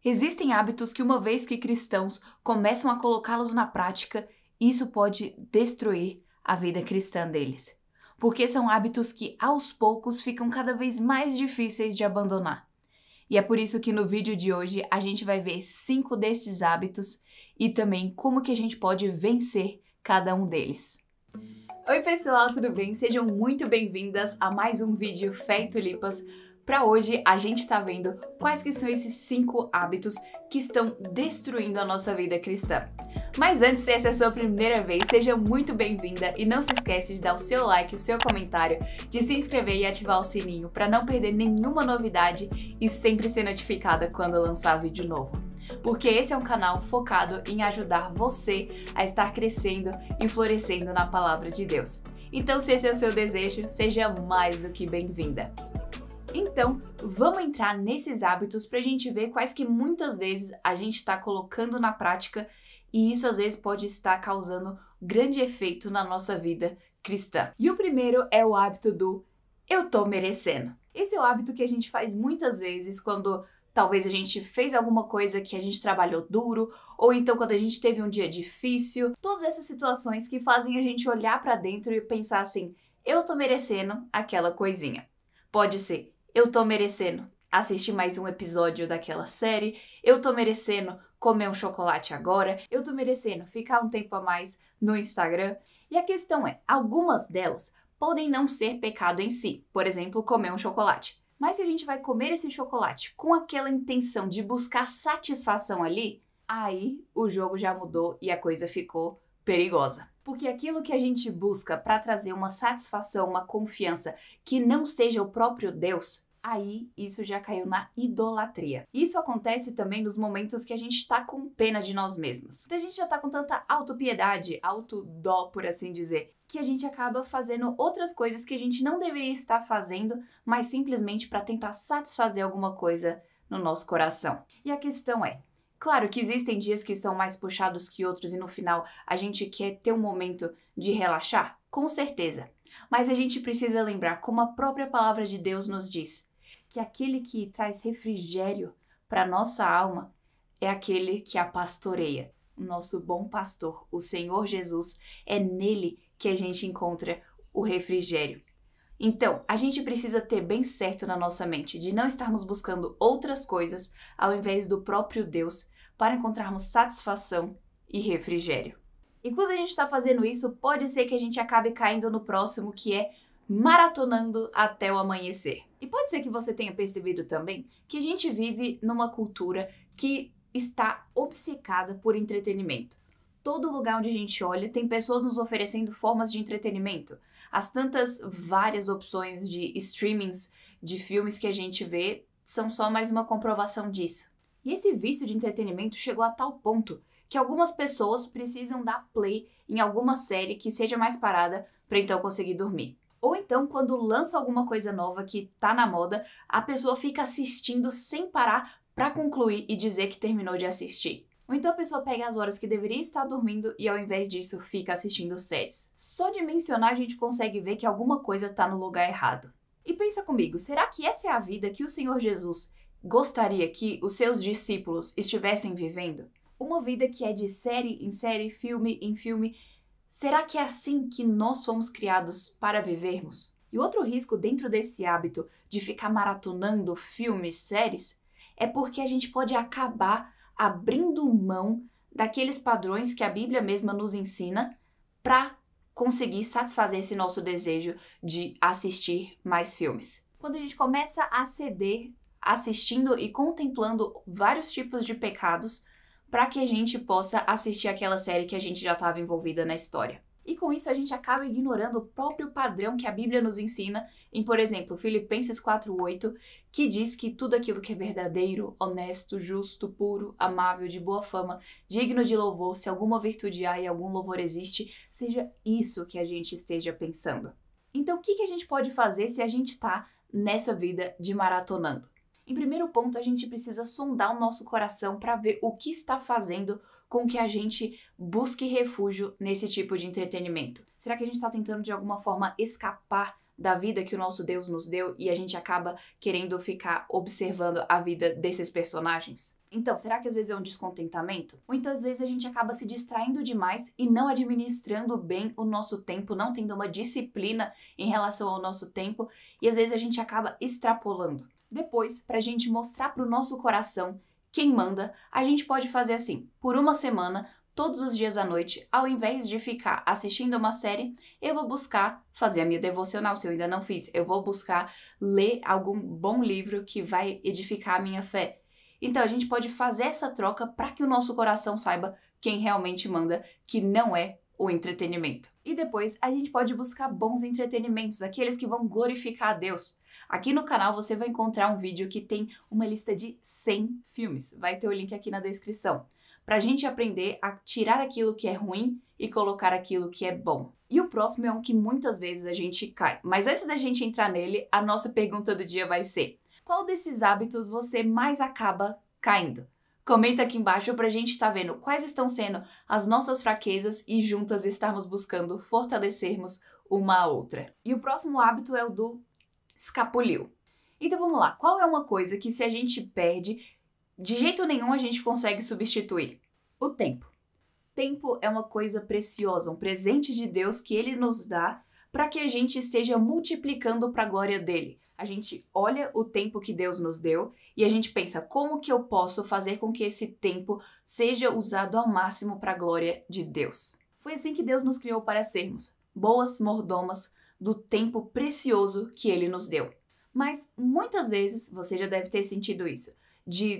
Existem hábitos que, uma vez que cristãos começam a colocá-los na prática, isso pode destruir a vida cristã deles. Porque são hábitos que, aos poucos, ficam cada vez mais difíceis de abandonar. E é por isso que no vídeo de hoje a gente vai ver 5 desses hábitos e também como que a gente pode vencer cada um deles. Oi pessoal, tudo bem? Sejam muito bem-vindas a mais um vídeo Fé e Tulipas. Para hoje a gente está vendo quais que são esses 5 hábitos que estão destruindo a nossa vida cristã. Mas antes, se essa é a sua primeira vez, seja muito bem-vinda e não se esquece de dar o seu like, o seu comentário, de se inscrever e ativar o sininho para não perder nenhuma novidade e sempre ser notificada quando eu lançar vídeo novo. Porque esse é um canal focado em ajudar você a estar crescendo e florescendo na palavra de Deus. Então, se esse é o seu desejo, seja mais do que bem-vinda. Então, vamos entrar nesses hábitos para a gente ver quais que muitas vezes a gente está colocando na prática e isso às vezes pode estar causando grande efeito na nossa vida cristã. E o primeiro é o hábito do eu tô merecendo. Esse é o hábito que a gente faz muitas vezes quando talvez a gente fez alguma coisa que a gente trabalhou duro, ou então quando a gente teve um dia difícil. Todas essas situações que fazem a gente olhar para dentro e pensar assim, eu tô merecendo aquela coisinha. Pode ser, eu tô merecendo assistir mais um episódio daquela série, eu tô merecendo comer um chocolate agora, eu tô merecendo ficar um tempo a mais no Instagram. E a questão é, algumas delas podem não ser pecado em si, por exemplo, comer um chocolate. Mas se a gente vai comer esse chocolate com aquela intenção de buscar satisfação ali, aí o jogo já mudou e a coisa ficou perigosa. Porque aquilo que a gente busca para trazer uma satisfação, uma confiança que não seja o próprio Deus, aí isso já caiu na idolatria. Isso acontece também nos momentos que a gente está com pena de nós mesmos. Então a gente já está com tanta autopiedade, autodó, por assim dizer, que a gente acaba fazendo outras coisas que a gente não deveria estar fazendo, mas simplesmente para tentar satisfazer alguma coisa no nosso coração. E a questão é, claro que existem dias que são mais puxados que outros e no final a gente quer ter um momento de relaxar, com certeza. Mas a gente precisa lembrar, como a própria palavra de Deus nos diz, que aquele que traz refrigério para nossa alma é aquele que a pastoreia. O nosso bom pastor, o Senhor Jesus, é nele que a gente encontra o refrigério. Então, a gente precisa ter bem certo na nossa mente de não estarmos buscando outras coisas ao invés do próprio Deus para encontrarmos satisfação e refrigério. E quando a gente está fazendo isso, pode ser que a gente acabe caindo no próximo, que é maratonando até o amanhecer. E pode ser que você tenha percebido também que a gente vive numa cultura que está obcecada por entretenimento. Todo lugar onde a gente olha tem pessoas nos oferecendo formas de entretenimento. As tantas várias opções de streamings de filmes que a gente vê são só mais uma comprovação disso. E esse vício de entretenimento chegou a tal ponto que algumas pessoas precisam dar play em alguma série que seja mais parada para então conseguir dormir. Ou então, quando lança alguma coisa nova que tá na moda, a pessoa fica assistindo sem parar para concluir e dizer que terminou de assistir. Ou então a pessoa pega as horas que deveria estar dormindo e ao invés disso fica assistindo séries. Só de mencionar a gente consegue ver que alguma coisa tá no lugar errado. E pensa comigo, será que essa é a vida que o Senhor Jesus gostaria que os seus discípulos estivessem vivendo? Uma vida que é de série em série, filme em filme. Será que é assim que nós fomos criados para vivermos? E outro risco dentro desse hábito de ficar maratonando filmes, séries, é porque a gente pode acabar abrindo mão daqueles padrões que a Bíblia mesma nos ensina para conseguir satisfazer esse nosso desejo de assistir mais filmes. Quando a gente começa a ceder, assistindo e contemplando vários tipos de pecados, para que a gente possa assistir aquela série que a gente já estava envolvida na história. E com isso a gente acaba ignorando o próprio padrão que a Bíblia nos ensina em, por exemplo, Filipenses 4:8, que diz que tudo aquilo que é verdadeiro, honesto, justo, puro, amável, de boa fama, digno de louvor, se alguma virtude há e algum louvor existe, seja isso que a gente esteja pensando. Então o que a gente pode fazer se a gente está nessa vida de maratonando? Em primeiro ponto, a gente precisa sondar o nosso coração para ver o que está fazendo com que a gente busque refúgio nesse tipo de entretenimento. Será que a gente está tentando de alguma forma escapar da vida que o nosso Deus nos deu e a gente acaba querendo ficar observando a vida desses personagens? Então, será que às vezes é um descontentamento? Ou então às vezes a gente acaba se distraindo demais e não administrando bem o nosso tempo, não tendo uma disciplina em relação ao nosso tempo e às vezes a gente acaba extrapolando. Depois, para a gente mostrar para o nosso coração quem manda, a gente pode fazer assim, por uma semana, todos os dias à noite, ao invés de ficar assistindo uma série, eu vou buscar fazer a minha devocional, se eu ainda não fiz. Eu vou buscar ler algum bom livro que vai edificar a minha fé. Então, a gente pode fazer essa troca para que o nosso coração saiba quem realmente manda, que não é o entretenimento. E depois, a gente pode buscar bons entretenimentos, aqueles que vão glorificar a Deus. Aqui no canal você vai encontrar um vídeo que tem uma lista de 100 filmes. Vai ter o link aqui na descrição. Pra gente aprender a tirar aquilo que é ruim e colocar aquilo que é bom. E o próximo é um que muitas vezes a gente cai. Mas antes da gente entrar nele, a nossa pergunta do dia vai ser: qual desses hábitos você mais acaba caindo? Comenta aqui embaixo pra gente estar vendo quais estão sendo as nossas fraquezas e juntas estarmos buscando fortalecermos uma a outra. E o próximo hábito é o do escapuliu. Então vamos lá, qual é uma coisa que se a gente perde, de jeito nenhum a gente consegue substituir? O tempo. Tempo é uma coisa preciosa, um presente de Deus que Ele nos dá para que a gente esteja multiplicando para a glória dele. A gente olha o tempo que Deus nos deu e a gente pensa, como que eu posso fazer com que esse tempo seja usado ao máximo para a glória de Deus? Foi assim que Deus nos criou para sermos boas mordomas do tempo precioso que Ele nos deu. Mas muitas vezes, você já deve ter sentido isso,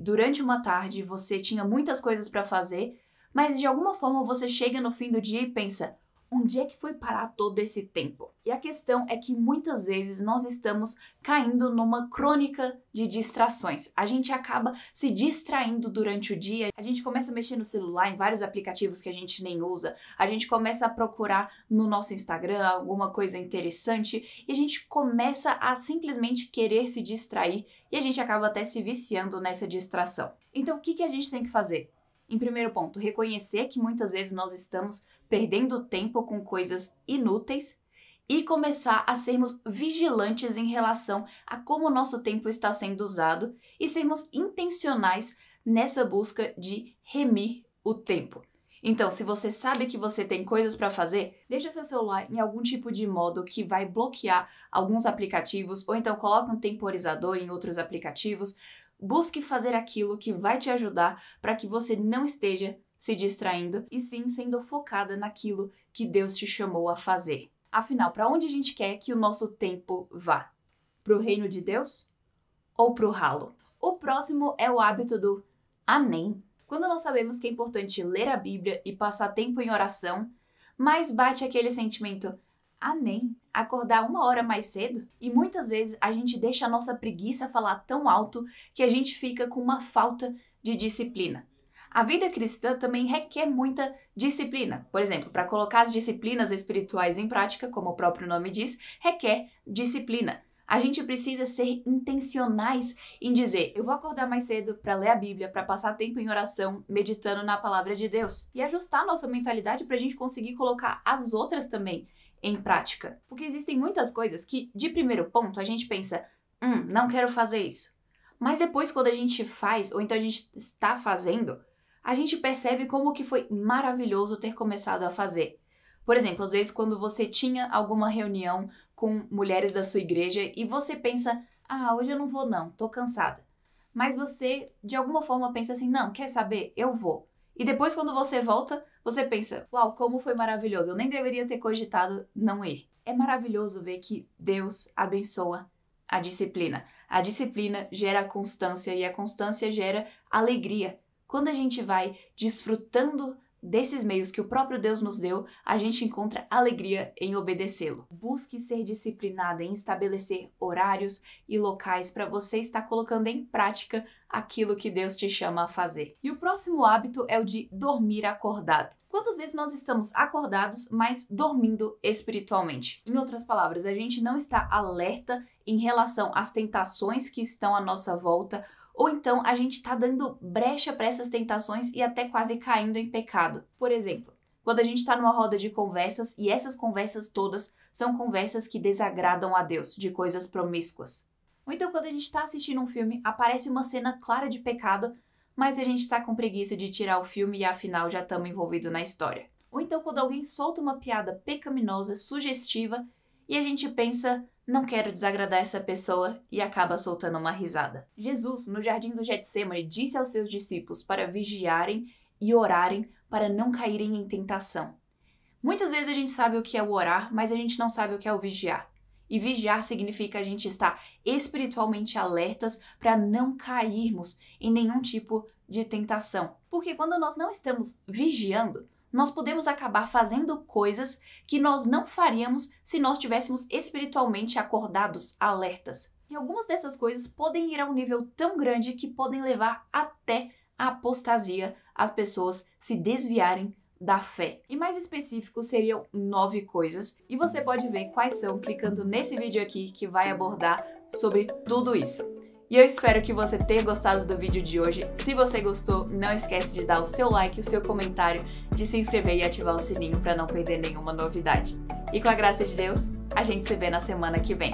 durante uma tarde você tinha muitas coisas para fazer, mas de alguma forma você chega no fim do dia e pensa, onde é que foi parar todo esse tempo? E a questão é que muitas vezes nós estamos caindo numa crônica de distrações. A gente acaba se distraindo durante o dia, a gente começa a mexer no celular, em vários aplicativos que a gente nem usa, a gente começa a procurar no nosso Instagram alguma coisa interessante e a gente começa a simplesmente querer se distrair e a gente acaba até se viciando nessa distração. Então o que a gente tem que fazer? Em primeiro ponto, reconhecer que muitas vezes nós estamos perdendo tempo com coisas inúteis e começar a sermos vigilantes em relação a como o nosso tempo está sendo usado e sermos intencionais nessa busca de remir o tempo. Então, se você sabe que você tem coisas para fazer, deixa seu celular em algum tipo de modo que vai bloquear alguns aplicativos ou então coloque um temporizador em outros aplicativos. Busque fazer aquilo que vai te ajudar para que você não esteja se distraindo e sim sendo focada naquilo que Deus te chamou a fazer. Afinal, para onde a gente quer que o nosso tempo vá? Para o reino de Deus ou para o ralo? O próximo é o hábito do amém. Quando nós sabemos que é importante ler a Bíblia e passar tempo em oração, mas bate aquele sentimento, amém, acordar 1 hora mais cedo? E muitas vezes a gente deixa a nossa preguiça falar tão alto que a gente fica com uma falta de disciplina. A vida cristã também requer muita disciplina. Por exemplo, para colocar as disciplinas espirituais em prática, como o próprio nome diz, requer disciplina. A gente precisa ser intencionais em dizer, eu vou acordar mais cedo para ler a Bíblia, para passar tempo em oração, meditando na palavra de Deus. E ajustar nossa mentalidade para a gente conseguir colocar as outras também em prática. Porque existem muitas coisas que, de primeiro ponto, a gente pensa, não quero fazer isso. Mas depois, quando a gente faz, ou então a gente está fazendo, a gente percebe como que foi maravilhoso ter começado a fazer. Por exemplo, às vezes quando você tinha alguma reunião com mulheres da sua igreja e você pensa, hoje eu não vou não, tô cansada. Mas você, de alguma forma, pensa assim, não, quer saber? Eu vou. E depois quando você volta, você pensa, uau, como foi maravilhoso, eu nem deveria ter cogitado não ir. É maravilhoso ver que Deus abençoa a disciplina. A disciplina gera constância e a constância gera alegria. Quando a gente vai desfrutando desses meios que o próprio Deus nos deu, a gente encontra alegria em obedecê-lo. Busque ser disciplinada em estabelecer horários e locais para você estar colocando em prática aquilo que Deus te chama a fazer. E o próximo hábito é o de dormir acordado. Quantas vezes nós estamos acordados, mas dormindo espiritualmente? Em outras palavras, a gente não está alerta em relação às tentações que estão à nossa volta, ou então a gente está dando brecha para essas tentações e até quase caindo em pecado. Por exemplo, Quando a gente está numa roda de conversas e essas conversas todas são conversas que desagradam a Deus, de coisas promíscuas. Ou então quando a gente está assistindo um filme, aparece uma cena clara de pecado, mas a gente está com preguiça de tirar o filme e afinal já estamos envolvidos na história. Ou então quando alguém solta uma piada pecaminosa, sugestiva, e a gente pensa, não quero desagradar essa pessoa, e acaba soltando uma risada. Jesus, no jardim do Getsêmani, disse aos seus discípulos para vigiarem e orarem para não caírem em tentação. Muitas vezes a gente sabe o que é o orar, mas a gente não sabe o que é o vigiar. E vigiar significa a gente estar espiritualmente alertas para não cairmos em nenhum tipo de tentação. Porque quando nós não estamos vigiando, nós podemos acabar fazendo coisas que nós não faríamos se nós estivéssemos espiritualmente acordados, alertas. E algumas dessas coisas podem ir a um nível tão grande que podem levar até a apostasia, as pessoas se desviarem da fé. E mais específico seriam 9 coisas, e você pode ver quais são clicando nesse vídeo aqui que vai abordar sobre tudo isso. E eu espero que você tenha gostado do vídeo de hoje. Se você gostou, não esquece de dar o seu like, o seu comentário, de se inscrever e ativar o sininho para não perder nenhuma novidade. E com a graça de Deus, a gente se vê na semana que vem.